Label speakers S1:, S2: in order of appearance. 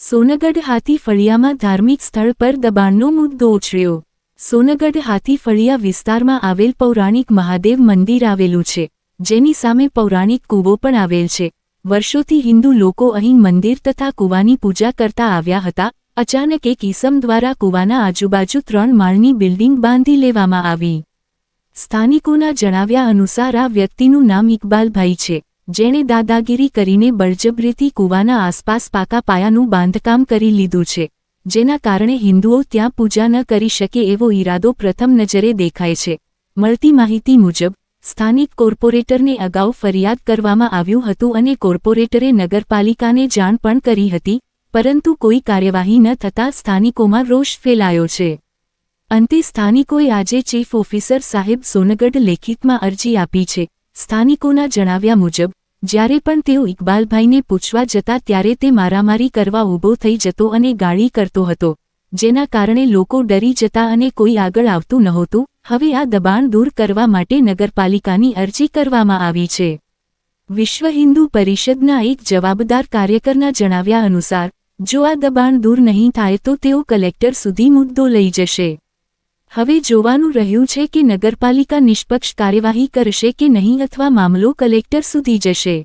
S1: સોનગઢ હાથી ફળિયામાં ધાર્મિક સ્થળ પર દબાણનો મુદ્દો ઉછળ્યો। સોનગઢ હાથી ફળિયા વિસ્તારમાં આવેલ પૌરાણિક મહાદેવ મંદિર આવેલું છે, જેની સામે પૌરાણિક કૂવો પણ આવેલ છે। વર્ષોથી હિન્દુ લોકો અહીં મંદિર તથા કૂવાની પૂજા કરતા આવ્યા હતા। અચાનક એક ઈસમ દ્વારા કૂવાના આજુબાજુ 3 માળની બિલ્ડિંગ બાંધી લેવામાં આવી। સ્થાનિકોના જણાવ્યા અનુસાર આ વ્યક્તિનું નામ ઇકબાલભાઈ છે, જેણે દાદાગીરી કરીને બળજબરીથી કૂવાના આસપાસ પાકા પાયાનું બાંધકામ કરી લીધું છે, જેના કારણે હિન્દુઓ ત્યાં પૂજા ન કરી શકે એવો ઈરાદો પ્રથમ નજરે દેખાય છે। મળતી માહિતી મુજબ સ્થાનિક કોર્પોરેટરને અગાઉ ફરિયાદ કરવામાં આવ્યું હતું અને કોર્પોરેટરે નગરપાલિકાને જાણ પણ કરી હતી, પરંતુ કોઈ કાર્યવાહી ન થતાં સ્થાનિકોમાં રોષ ફેલાયો છે। અંતે સ્થાનિકોએ આજે ચીફ ઓફિસર સાહેબ સોનગઢ લેખિતમાં અરજી આપી છે। સ્થાનિકોના જણાવ્યા મુજબ જ્યારે પણ તેઓ ઇકબાલભાઈને પૂછવા જતા ત્યારે તે મારામારી કરવા ઊભો થઈ જતો અને ગાળી કરતો હતો, જેના કારણે લોકો ડરી જતા અને કોઈ આગળ આવતું નહોતું। હવે આ દબાણ દૂર કરવા માટે નગરપાલિકાની અરજી કરવામાં આવી છે। વિશ્વ હિન્દુ પરિષદના એક જવાબદાર કાર્યકરના જણાવ્યા અનુસાર જો આ દબાણ દૂર નહીં થાય તો તેઓ કલેક્ટર સુધી મુદ્દો લઈ જશે। હવે જોવાનું રહ્યું છે કે નગરપાલિકા નિષ્પક્ષ કાર્યવાહી કરશે કે નહીં અથવા મામલો કલેક્ટર સુધી જશે।